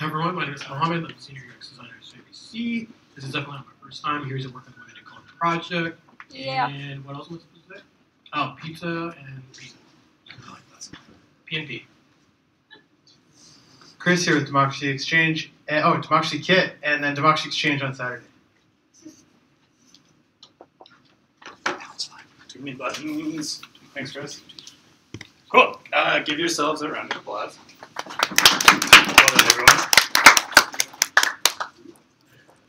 Hi everyone, my name is Mohammed. I'm a senior UX designer at CBC. This is definitely not my first time here to work on the Code project. Yeah. And what else am I supposed to say? Oh, pizza and pizza. I like that. PNP. Chris here with Democracy Exchange. Democracy Kit, and then Democracy Exchange on Saturday. That's fine. Too many buttons. Thanks, Chris. Cool. Give yourselves a round of applause. Well done, everyone.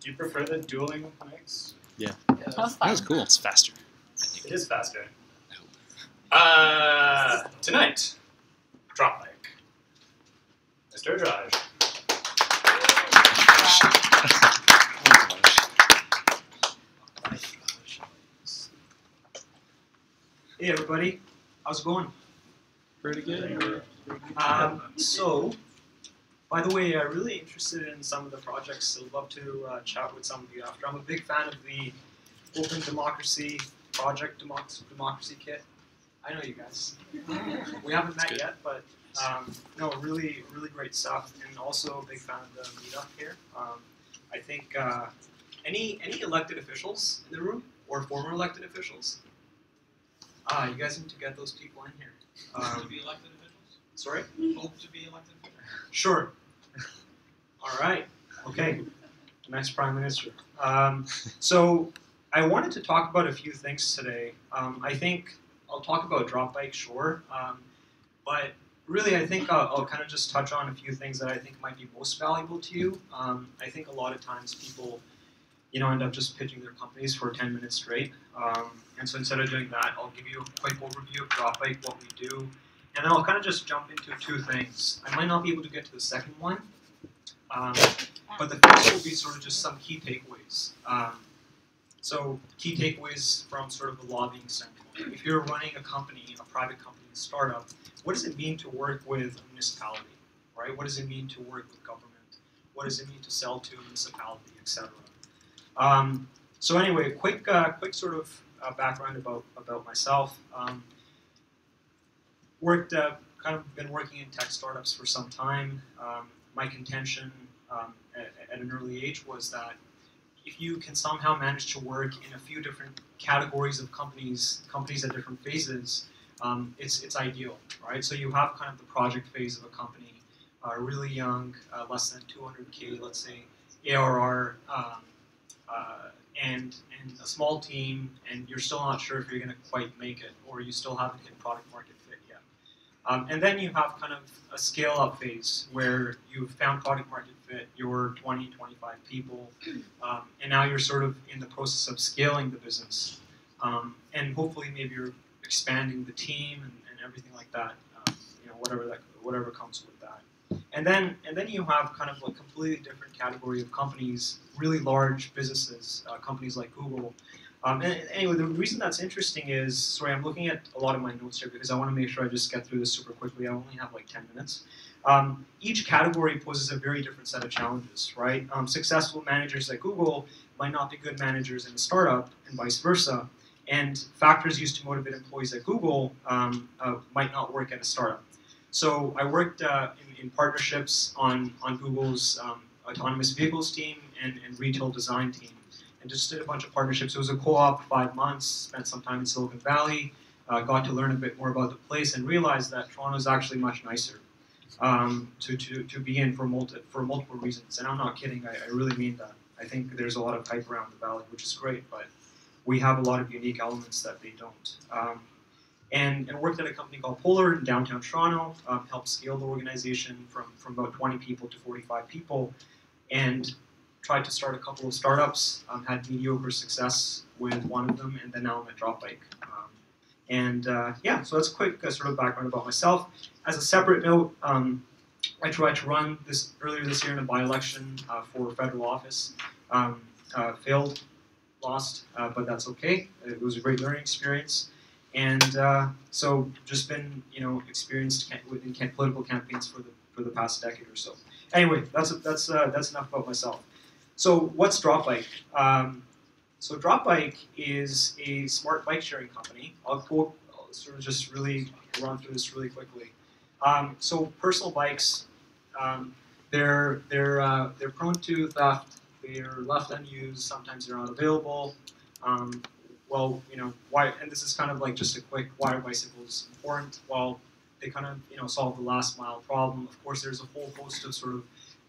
Do you prefer the dueling mics? Yeah. That was fun. That was cool. It's faster. It is faster. Tonight, Dropbike. Mr. Raj. Hey everybody, how's it going? Pretty good. So, by the way, really interested in some of the projects, so I'd love to chat with some of you after. I'm a big fan of the Open Democracy project, Democracy Kit. I know you guys. We haven't met yet, but no, really great stuff, and also a big fan of the meetup here. I think any elected officials in the room, or former elected officials? You guys need to get those people in here. To be elected officials? Sorry? Hope to be elected officials? Sure. All right. Okay. Next Prime Minister. So I wanted to talk about a few things today. I think I'll talk about Dropbike, sure. But really, I think I'll kind of just touch on a few things that I think might be most valuable to you. I think a lot of times people, end up just pitching their companies for 10 minutes straight. And so instead of doing that, I'll give you a quick overview of Dropbike, what we do, and then I'll kind of just jump into two things. I might not be able to get to the second one, but the first will be sort of just some key takeaways. So key takeaways from sort of the lobbying standpoint. If you're running a company, a private company, a startup, what does it mean to work with a municipality, right? What does it mean to work with government? What does it mean to sell to a municipality, etc.? So anyway, quick sort of background about myself. Kind of been working in tech startups for some time. My contention at an early age was that if you can somehow manage to work in a few different categories of companies at different phases, it's ideal, right? So you have kind of the project phase of a company, really young, less than 200K, let's say, ARR, and a small team, and you're still not sure if you're going to quite make it, or you still haven't hit product market fit yet. And then you have kind of a scale-up phase where you've found product market fit, you're 20, 25 people, and now you're sort of in the process of scaling the business. And hopefully maybe you're expanding the team and everything like that, whatever comes with that. And then you have kind of a completely different category of companies, really large businesses, companies like Google. And anyway, the reason that's interesting is, sorry, I'm looking at a lot of my notes here because I want to make sure I just get through this super quickly. I only have like 10 minutes. Each category poses a very different set of challenges, right? Successful managers at Google might not be good managers in a startup, and vice versa. And factors used to motivate employees at Google might not work at a startup. So I worked in partnerships on Google's autonomous vehicles team and retail design team, and just did a bunch of partnerships. It was a co-op, 5 months, spent some time in Silicon Valley, got to learn a bit more about the place, and realized that Toronto is actually much nicer to be in for multiple reasons. And I'm not kidding, I really mean that. I think there's a lot of hype around the valley, which is great, but we have a lot of unique elements that they don't. And worked at a company called Polar in downtown Toronto, helped scale the organization from about 20 people to 45 people, and tried to start a couple of startups, had mediocre success with one of them, and then now I'm at Dropbike. So that's a quick sort of background about myself. As a separate note, I tried to run earlier this year in a by-election for federal office. Failed, lost, but that's okay. It was a great learning experience. And so just been, experienced in political campaigns for the past decade or so. Anyway, that's enough about myself. So what's Dropbike? So Dropbike is a smart bike sharing company. I'll sort of just really run through this really quickly. So personal bikes, they're prone to theft. They're left unused. Sometimes they're not available. Well, why? And this is kind of like just a quick why are bicycles important? Well, they kind of solve the last mile problem. Of course, there's a whole host of sort of.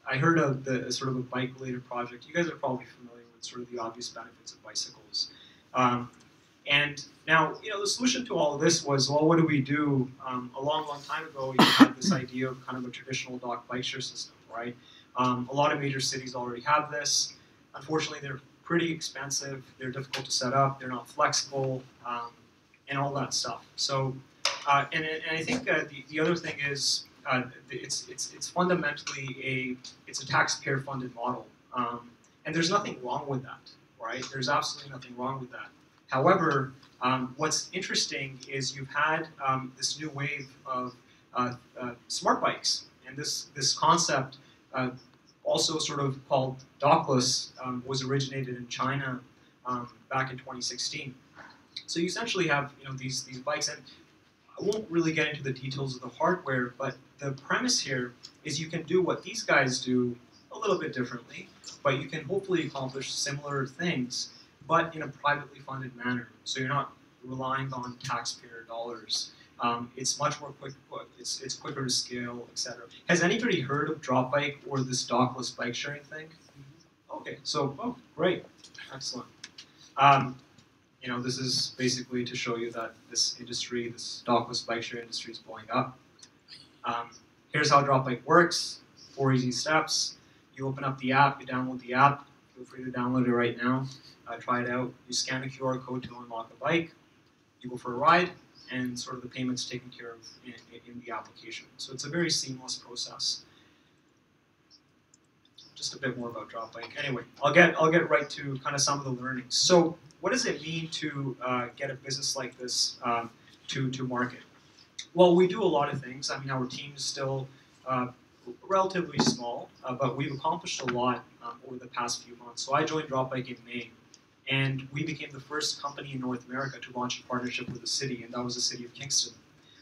I heard of the sort of a bike related project. You guys are probably familiar with sort of the obvious benefits of bicycles. And now, the solution to all of this was, well, what do we do? A long, long time ago, you had this idea of kind of a traditional dock bike share system, right? A lot of major cities already have this. Unfortunately, they're pretty expensive. They're difficult to set up. They're not flexible, and all that stuff. So, and I think the other thing is it's fundamentally a taxpayer-funded model, and there's nothing wrong with that, right? There's absolutely nothing wrong with that. However, what's interesting is you've had this new wave of smart bikes, and this concept, also sort of called dockless, was originated in China back in 2016. So you essentially have these bikes, and I won't really get into the details of the hardware, but the premise here is you can do what these guys do a little bit differently, but you can hopefully accomplish similar things, but in a privately funded manner. So you're not relying on taxpayer dollars. It's much more quick. It's quicker to scale, etc. Has anybody heard of Dropbike or this dockless bike sharing thing? Okay, so great, excellent. This is basically to show you that this industry, this dockless bike share industry, is blowing up. Here's how Dropbike works. 4 easy steps. You open up the app. You download the app. Feel free to download it right now. Try it out. You scan a QR code to unlock the bike. You go for a ride, and sort of the payment's taken care of in the application. So it's a very seamless process. Just a bit more about Dropbike. Anyway, I'll get right to kind of some of the learnings. So what does it mean to get a business like this to market? Well, we do a lot of things. I mean, our team is still relatively small, but we've accomplished a lot over the past few months. So I joined Dropbike in May, and we became the first company in North America to launch a partnership with a city, and that was the city of Kingston.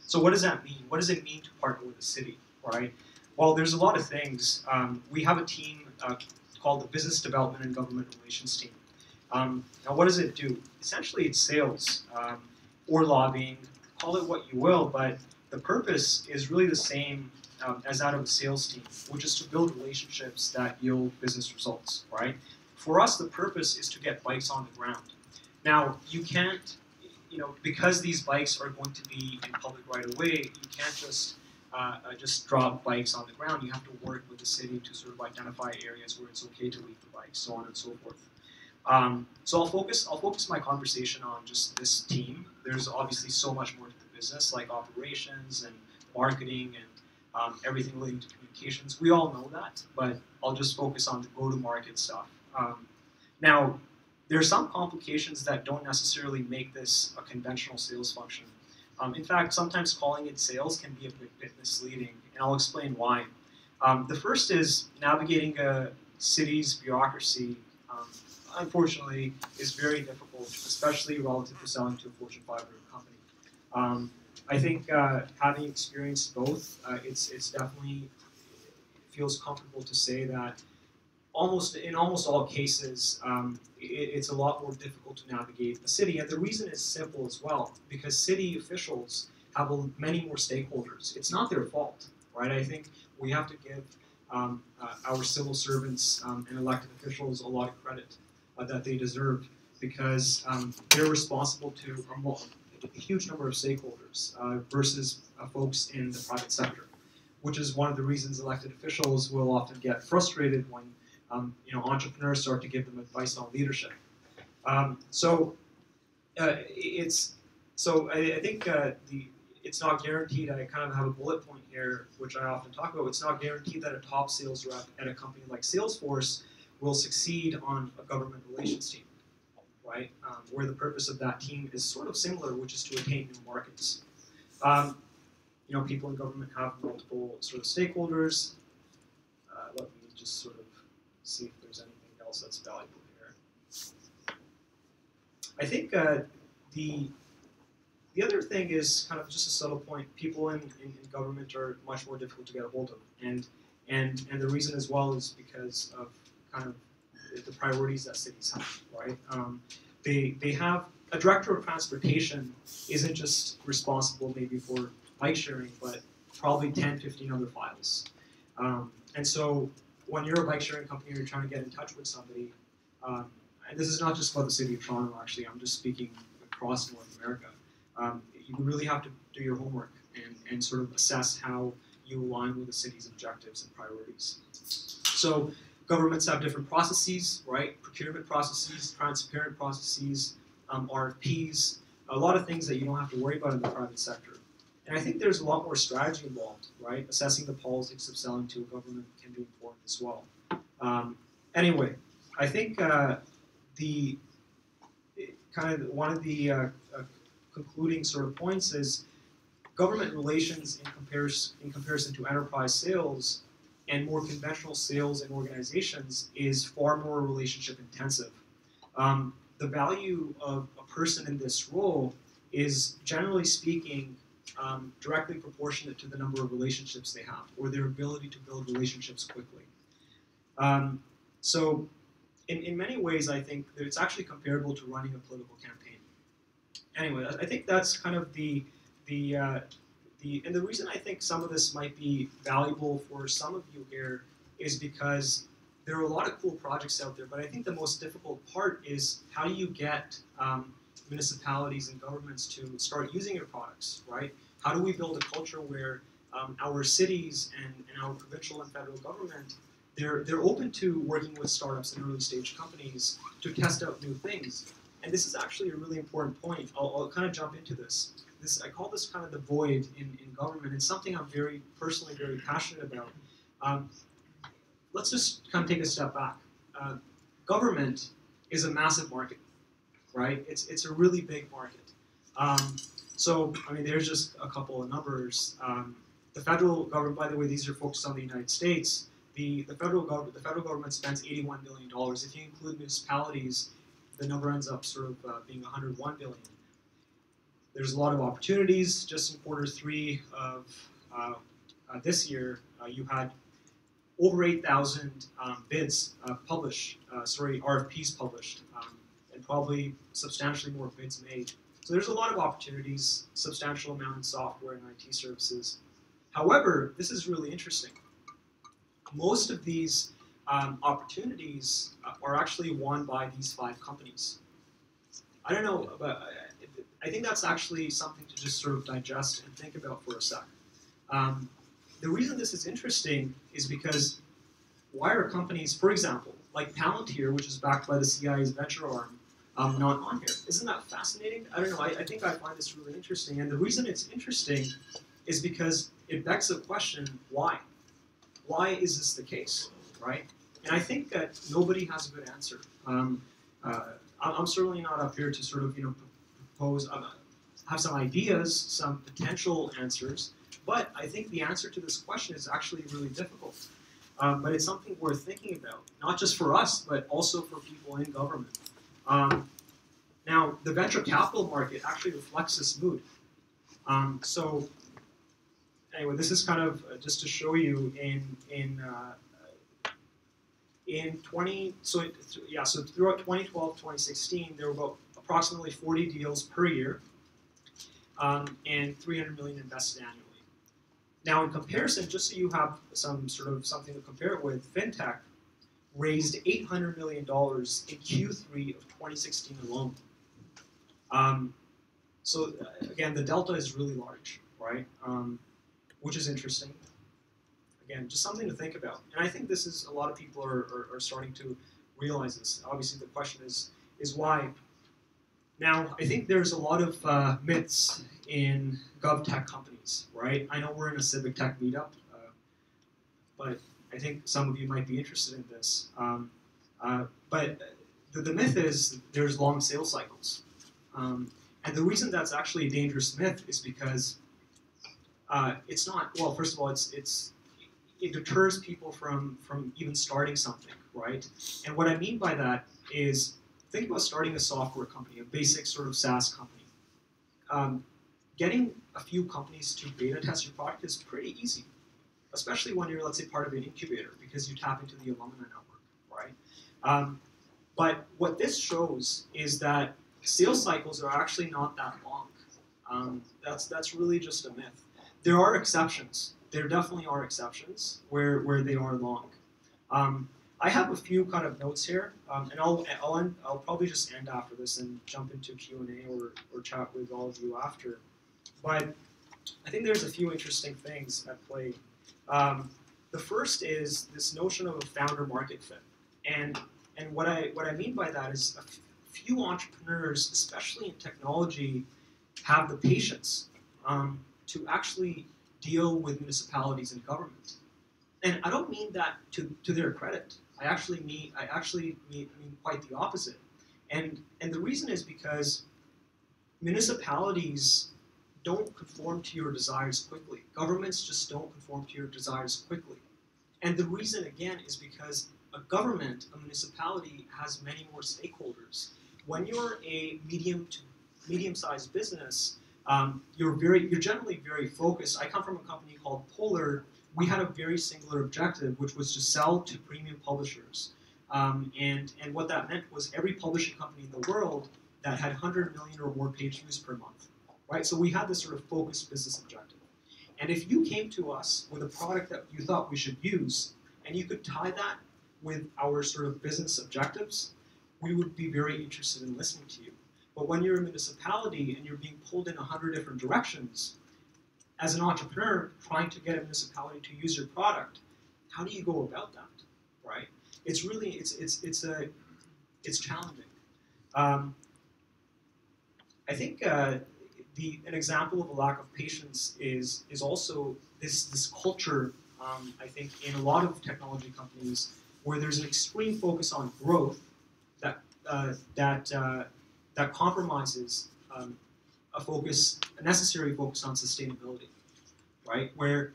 So what does that mean? What does it mean to partner with a city, right? Well, there's a lot of things. We have a team called the Business Development and Government Relations team. Now, what does it do? Essentially, it's sales or lobbying. Call it what you will, but the purpose is really the same as that of a sales team, which is to build relationships that yield business results, right? For us, the purpose is to get bikes on the ground. Now, you can't, because these bikes are going to be in public right away, you can't just drop bikes on the ground. You have to work with the city to sort of identify areas where it's okay to leave the bikes, so on and so forth. So I'll focus my conversation on just this team. There's obviously so much more to the business, like operations and marketing and everything relating to communications. We all know that, but I'll just focus on the go-to-market stuff. Now, there are some complications that don't necessarily make this a conventional sales function. In fact, sometimes calling it sales can be a bit misleading, and I'll explain why. The first is navigating a city's bureaucracy, unfortunately, is very difficult, especially relative to selling to a Fortune 500 company. I think having experienced both, it's definitely feels comfortable to say that in almost all cases, it's a lot more difficult to navigate a city. And the reason is simple as well, because city officials have many more stakeholders. It's not their fault, right? I think we have to give our civil servants and elected officials a lot of credit that they deserve, because they're responsible to a huge number of stakeholders versus folks in the private sector, which is one of the reasons elected officials will often get frustrated when entrepreneurs start to give them advice on leadership. I think it's not guaranteed. I kind of have a bullet point here, which I often talk about. It's not guaranteed that a top sales rep at a company like Salesforce will succeed on a government relations team, right? Where the purpose of that team is sort of similar, which is to attain new markets. People in government have multiple sort of stakeholders. Let me just sort of see if there's anything else that's valuable here. I think the other thing is kind of just a subtle point. People in government are much more difficult to get a hold of, and And the reason as well is because of kind of the priorities that cities have, right? They have a director of transportation isn't just responsible maybe for bike sharing, but probably 10, 15 other files. And so when you're a bike sharing company or you're trying to get in touch with somebody, and this is not just about the city of Toronto actually, I'm just speaking across North America, you really have to do your homework and sort of assess how you align with the city's objectives and priorities. So governments have different processes, right? Procurement processes, transparent processes, RFPs, a lot of things that you don't have to worry about in the private sector. And I think there's a lot more strategy involved, right? Assessing the politics of selling to a government can be important as well. Anyway, I think one of the concluding sort of points is government relations in comparison to enterprise sales and more conventional sales and organizations is far more relationship intensive. The value of a person in this role is, generally speaking, directly proportionate to the number of relationships they have or their ability to build relationships quickly. So in many ways, I think that it's actually comparable to running a political campaign. Anyway, I think that's kind of and the reason I think some of this might be valuable for some of you here is because there are a lot of cool projects out there, but I think the most difficult part is how do you get municipalities and governments to start using your products, right? How do we build a culture where our cities and our provincial and federal government, they're open to working with startups and early stage companies to test out new things. And this is actually a really important point. I'll kind of jump into this. I call this kind of the void in government. It's something I'm personally very passionate about. Let's just kind of take a step back. Government is a massive market, right? It's a really big market. So, I mean, there's just a couple of numbers. The federal government, by the way, these are focused on the United States. The federal government spends $81 billion. If you include municipalities, the number ends up sort of being $101 billion. There's a lot of opportunities. Just in Q3 of this year, you had over 8,000 bids RFPs published, and probably substantially more bids made. So there's a lot of opportunities, substantial amount in software and IT services. However, this is really interesting. Most of these opportunities are actually won by these 5 companies. I don't know, but I think that's actually something to just sort of digest and think about for a sec. The reason this is interesting is because why are companies, for example, like Palantir, which is backed by the CIA's venture arm, not on here? Isn't that fascinating? I don't know, I think I find this really interesting. And the reason it's interesting is because it begs the question, why? Why is this the case, right? And I think that nobody has a good answer. I'm certainly not up here to sort of, propose, have some ideas, some potential answers, but I think the answer to this question is actually really difficult. But it's something worth thinking about, not just for us, but also for people in government. Now, the venture capital market actually reflects this mood. So anyway, this is kind of just to show you so throughout 2012, 2016, there were about approximately 40 deals per year, and 300 million invested annually. Now, in comparison, just so you have some sort of something to compare it with, FinTech raised $800 million in Q3 of 2016 alone. So again, the delta is really large, right? Which is interesting. Again, just something to think about. And I think this is, a lot of people are starting to realize this. Obviously, the question is why? Now, I think there's a lot of myths in GovTech companies, right? I know we're in a civic tech meetup, but I think some of you might be interested in this. But the myth is there's long sales cycles. And the reason that's actually a dangerous myth is because it's not, well, first of all, it deters people from even starting something, right? And what I mean by that is, think about starting a software company, a basic sort of SaaS company. Getting a few companies to beta test your product is pretty easy. especially when you're, let's say, part of an incubator, because you tap into the alumni network, right? But what this shows is that sales cycles are actually not that long. That's really just a myth. There are exceptions. There definitely are exceptions where they are long. I have a few kind of notes here, and I'll probably just end after this and jump into Q&A or chat with all of you after. But I think there's a few interesting things at play. The first is this notion of a founder market fit, and what I mean by that is a few entrepreneurs, especially in technology, have the patience to actually deal with municipalities and government. And I don't mean that to their credit. I actually mean quite the opposite. And the reason is because municipalities don't conform to your desires quickly. Governments just don't conform to your desires quickly. And the reason, again, is because a government, a municipality, has many more stakeholders. When you're a medium-sized business, you're generally very focused. I come from a company called Polar. We had a very singular objective, which was to sell to premium publishers. And what that meant was every publishing company in the world that had 100 million or more page views per month, right? So we had this sort of focused business objective. And if you came to us with a product that you thought we should use, and you could tie that with our sort of business objectives, we would be very interested in listening to you. But when you're a municipality and you're being pulled in 100 different directions, as an entrepreneur trying to get a municipality to use your product, how do you go about that, right? It's really, it's challenging. I think an example of a lack of patience is also this culture, I think, in a lot of technology companies where there's an extreme focus on growth that compromises a necessary focus on sustainability, right? Where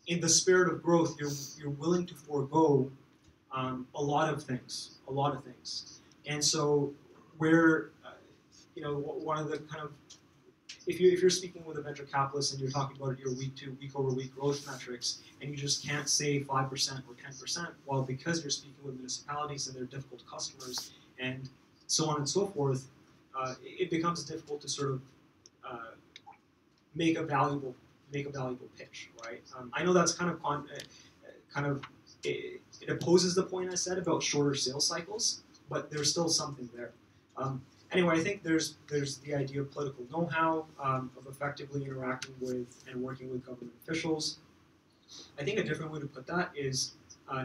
in the spirit of growth, you're willing to forego a lot of things. And so where, one of the kind of, if you're speaking with a venture capitalist and you're talking about your week over week growth metrics, and you just can't say 5% or 10%, well, because you're speaking with municipalities and they're difficult customers and so on and so forth, it becomes difficult to sort of make a valuable pitch, right? I know that's kind of it opposes the point I said about shorter sales cycles, but there's still something there. Anyway, I think there's the idea of political know-how, of effectively interacting with and working with government officials. I think a different way to put that is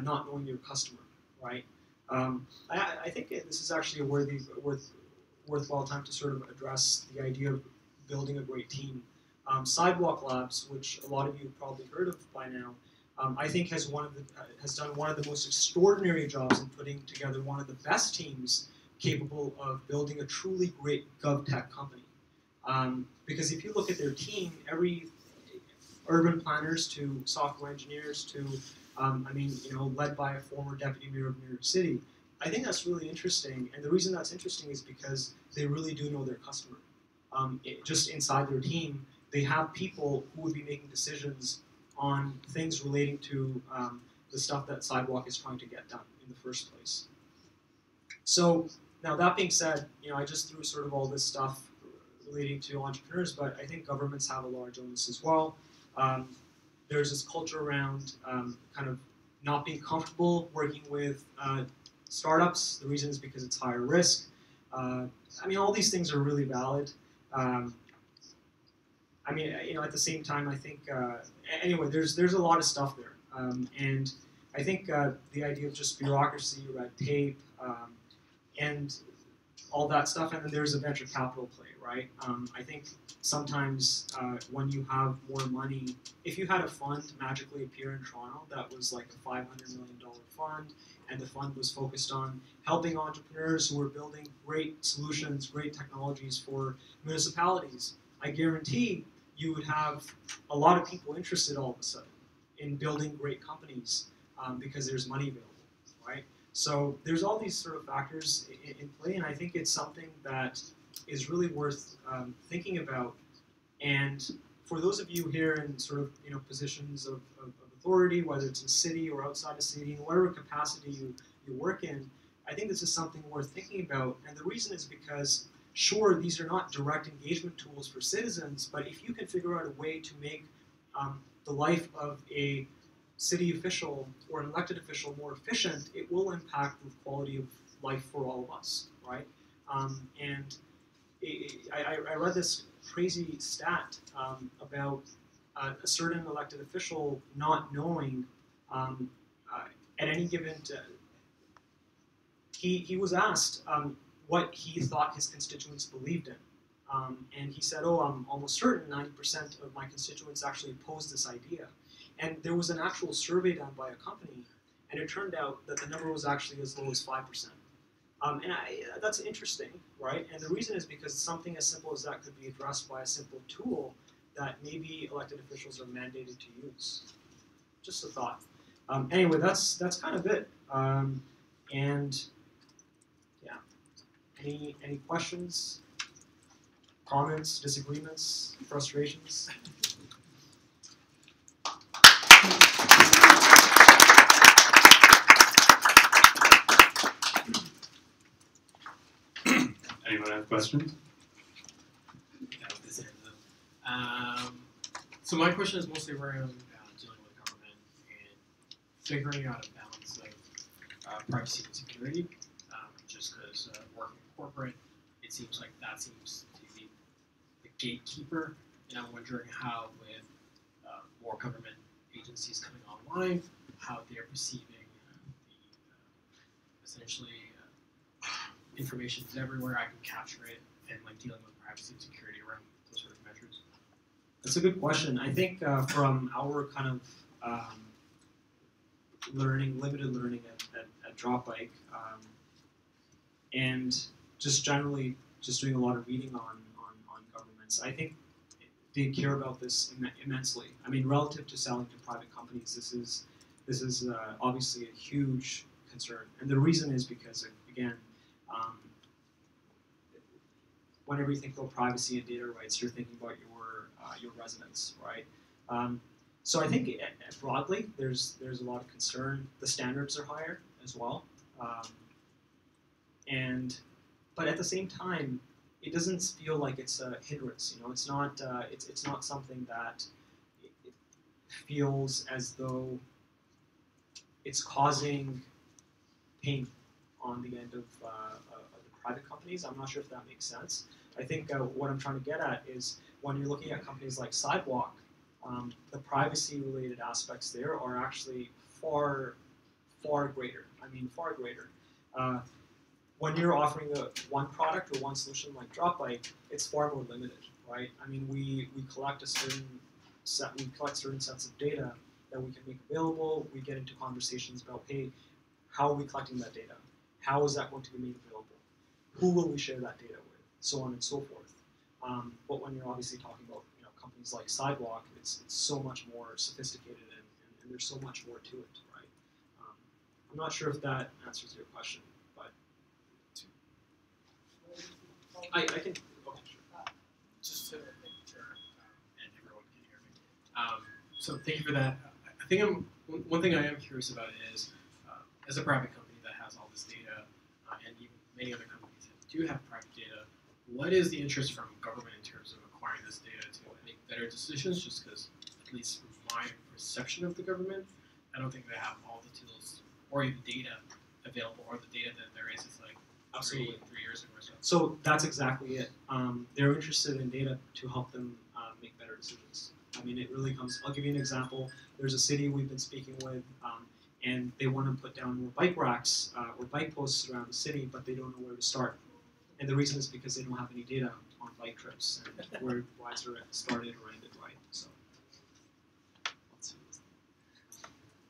not knowing your customer, right? I think this is actually a worthwhile time to sort of address the idea of building a great team. Sidewalk Labs, which a lot of you have probably heard of by now, I think has done one of the most extraordinary jobs in putting together one of the best teams capable of building a truly great GovTech company. Because if you look at their team, every urban planners to software engineers to, led by a former deputy mayor of New York City, I think that's really interesting. And the reason that's interesting is because they really do know their customer. Just inside their team, they have people who would be making decisions on things relating to the stuff that Sidewalk is trying to get done in the first place. So now that being said, I just threw sort of all this stuff relating to entrepreneurs, but I think governments have a large onus as well. There's this culture around kind of not being comfortable working with startups. The reason is because it's higher risk. All these things are really valid. At the same time, I think, anyway, there's a lot of stuff there. And I think the idea of just bureaucracy, red tape, and all that stuff, and then there's a venture capital play, right? I think sometimes when you have more money, if you had a fund magically appear in Toronto that was like a $500 million fund, and the fund was focused on helping entrepreneurs who were building great solutions, great technologies for municipalities, I guarantee you would have a lot of people interested all of a sudden in building great companies because there's money available, right? So there's all these sort of factors in play, and I think it's something that is really worth thinking about. And for those of you here in sort of positions of authority, whether it's in city or outside a city, in whatever capacity you work in, I think this is something worth thinking about. And the reason is because, sure, these are not direct engagement tools for citizens, but if you can figure out a way to make the life of a city official or an elected official more efficient, it will impact the quality of life for all of us, right? I read this crazy stat about a certain elected official not knowing at any given. He was asked what he thought his constituents believed in, and he said, "Oh, I'm almost certain 90% of my constituents actually oppose this idea." And there was an actual survey done by a company, and it turned out that the number was actually as low as 5%. That's interesting, right? And the reason is because something as simple as that could be addressed by a simple tool that maybe elected officials are mandated to use. Just a thought. Anyway, that's kind of it. And yeah, any questions, comments, disagreements, frustrations? Anyone have questions? So my question is mostly around dealing with government and figuring out a balance of privacy and security. Just because working in corporate, it seems like that seems to be the gatekeeper. And I'm wondering how, with more government agencies coming online, how they're perceiving essentially information is everywhere. I can capture it, and like dealing with privacy and security around those sort of measures. That's a good question. I think from our kind of limited learning at Dropbike, and just generally just doing a lot of reading on governments, I think they care about this immensely. I mean, relative to selling to private companies, this is obviously a huge concern, and the reason is because, again, whenever you think about privacy and data rights, you're thinking about your residents, right? So I think broadly, there's a lot of concern. The standards are higher as well, but at the same time, it doesn't feel like it's a hindrance. You know, it's not something that it feels as though it's causing pain on the end of the private companies. I'm not sure if that makes sense. I think what I'm trying to get at is when you're looking at companies like Sidewalk, the privacy-related aspects there are actually far greater. I mean, far greater. When you're offering one product or one solution like Dropbike, it's far more limited, right? I mean, we collect certain sets of data that we can make available. We get into conversations about, hey, how are we collecting that data? How is that going to be made available? Who will we share that data with? So on and so forth. But when you're obviously talking about companies like Sidewalk, it's so much more sophisticated and there's so much more to it, right? I'm not sure if that answers your question, but I can. Okay, sure. Just to make sure and everyone can hear me. So thank you for that. I think one thing I am curious about is, as a private company that has all this data, and even many other companies that do have private data, what is the interest from government in terms of acquiring this data to make better decisions? Just because, at least from my perception of the government, I don't think they have all the tools or even data available, or the data that there is like Absolutely. 3 years ago or so. So that's exactly it. They're interested in data to help them make better decisions. I mean, it really comes. I'll give you an example. There's a city we've been speaking with, and they want to put down more bike racks or bike posts around the city, but they don't know where to start. And the reason is because they don't have any data on bike trips and where rides are started or ended, right? So.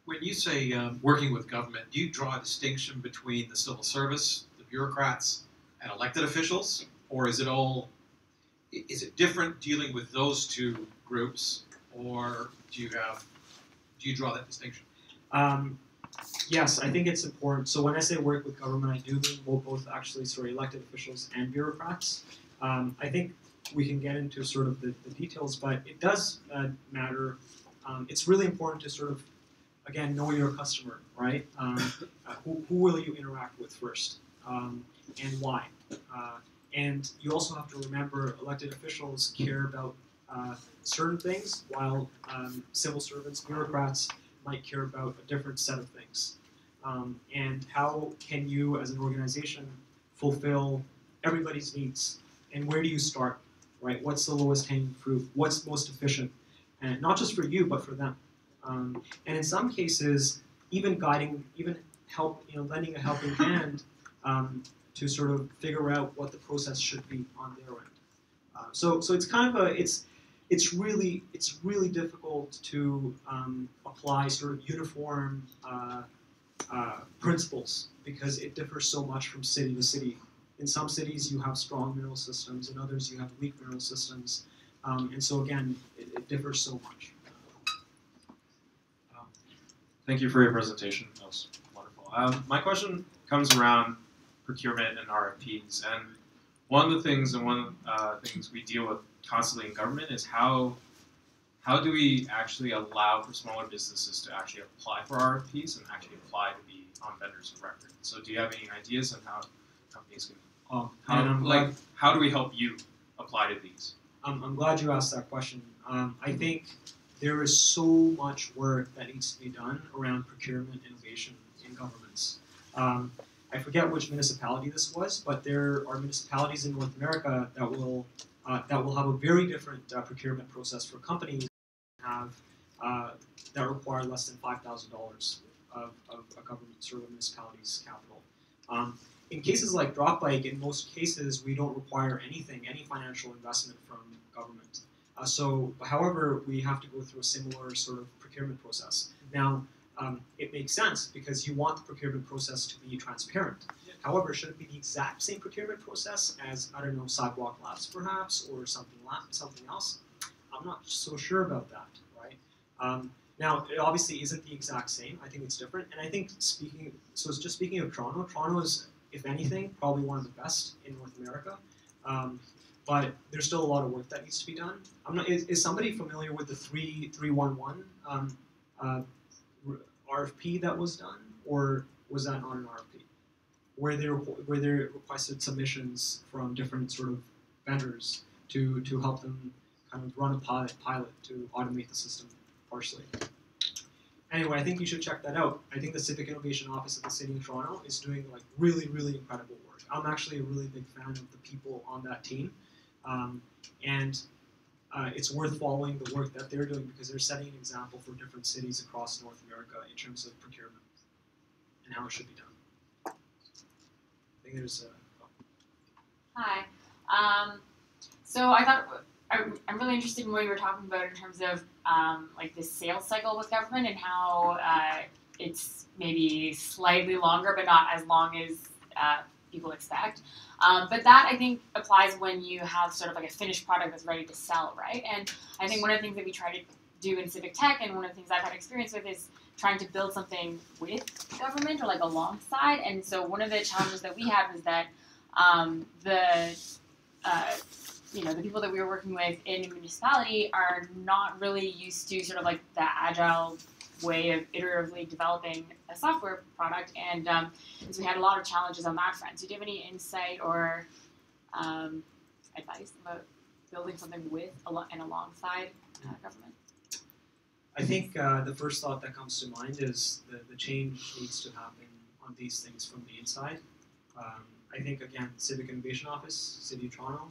When you say working with government, do you draw a distinction between the civil service, the bureaucrats, and elected officials, or is it different dealing with those two groups, or do you draw that distinction? Yes, I think it's important. So when I say work with government, I do mean both elected officials and bureaucrats. I think we can get into sort of the details, but it does matter. It's really important to sort of again, know your customer, right? Who will you interact with first, and why? And you also have to remember elected officials care about certain things, while civil servants, bureaucrats might care about a different set of things. And how can you, as an organization, fulfill everybody's needs? And where do you start, right? What's the lowest hanging fruit? What's most efficient? And not just for you, but for them. And in some cases, even guiding, even lending a helping hand to sort of figure out what the process should be on their end. So it's kind of it's really difficult to apply sort of uniform principles, because it differs so much from city to city. In some cities you have strong mineral systems, in others you have weak mineral systems, and so again, it differs so much. Thank you for your presentation. That was wonderful. My question comes around procurement and RFPs, and one of the things things we deal with constantly in government is how do we actually allow for smaller businesses to actually apply for RFPs and actually apply to be on vendors of record? So do you have any ideas on how companies can, how do we help you apply to these? I'm glad you asked that question. I think there is so much work that needs to be done around procurement innovation in governments. I forget which municipality this was, but there are municipalities in North America that will have a very different procurement process for companies that require less than $5,000 of a government or a municipality's capital. In cases like Dropbike, in most cases, we don't require any financial investment from government. However, we have to go through a similar sort of procurement process. Now, it makes sense because you want the procurement process to be transparent. However, should it be the exact same procurement process as, I don't know, Sidewalk Labs perhaps, or something else? I'm not so sure about that, right? Now, it obviously isn't the exact same. I think it's different. And I think speaking of Toronto is, if anything, probably one of the best in North America. But there's still a lot of work that needs to be done. Is somebody familiar with the 311 RFP that was done, or was that not an RFP? Where they requested submissions from different sort of vendors to help them kind of run a pilot to automate the system partially. Anyway, I think you should check that out. I think the Civic Innovation Office of the City of Toronto is doing like really incredible work. I'm actually a really big fan of the people on that team, and it's worth following the work that they're doing because they're setting an example for different cities across North America in terms of procurement and how it should be done. I think there's Hi. So I thought I'm really interested in what you were talking about in terms of like the sales cycle with government and how it's maybe slightly longer, but not as long as people expect. But that, I think, applies when you have sort of like a finished product that's ready to sell, right? And I think one of the things that we try to do in civic tech, and one of the things I've had experience with, is trying to build something with government or like alongside. And so one of the challenges that we had was that the people that we were working with in a municipality are not really used to sort of like the agile way of iteratively developing a software product, and so we had a lot of challenges on that front. So do you have any insight or advice about building something with and alongside government? I think the first thought that comes to mind is the change needs to happen on these things from the inside. I think, again, Civic Innovation Office, City of Toronto,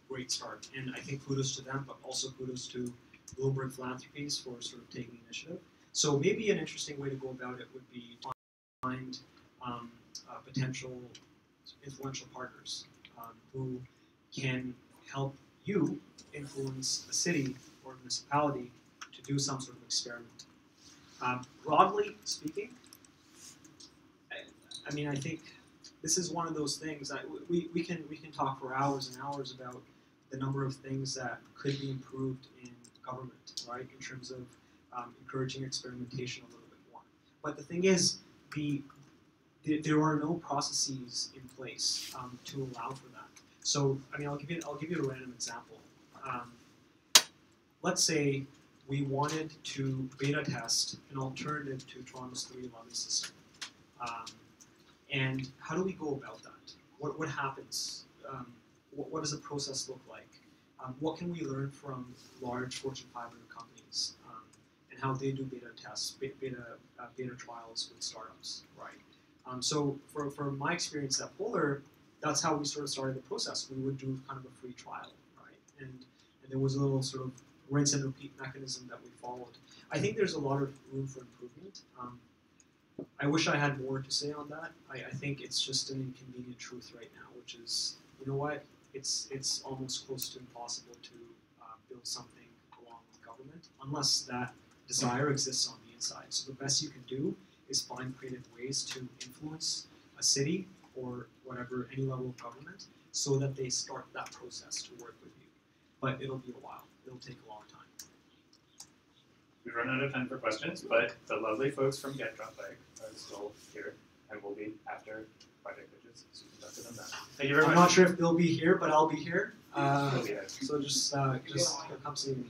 great start. And I think kudos to them, but also kudos to Bloomberg Philanthropies for sort of taking initiative. So maybe an interesting way to go about it would be to find potential influential partners who can help you influence a city or municipality to do some sort of experiment. Broadly speaking, I mean, I think this is one of those things that we can talk for hours and hours about the number of things that could be improved in government, right, in terms of encouraging experimentation a little bit more. But the thing is, there are no processes in place to allow for that. So, I mean, I'll give you a random example. Let's say we wanted to beta test an alternative to Toronto's 311 system. And how do we go about that? What happens? What does the process look like? What can we learn from large Fortune 500 companies and how they do beta tests, beta trials with startups, right? So for my experience at Polar, that's how we sort of started the process. We would do kind of a free trial, right? And there was a little sort of rinse and repeat mechanism that we followed. I think there's a lot of room for improvement. I wish I had more to say on that. I think it's just an inconvenient truth right now, which is, you know what, it's almost close to impossible to build something along with government unless that desire exists on the inside. So the best you can do is find creative ways to influence a city or whatever, any level of government, so that they start that process to work with you. But it'll be a while. It'll take a long time. We've run out of time for questions, but the lovely folks from Get Dropbike are still here and will be after project pitches, so you can talk to them then. Thank you very I'm much. not sure if they'll be here, but I'll be here. They'll be there. So just come see me.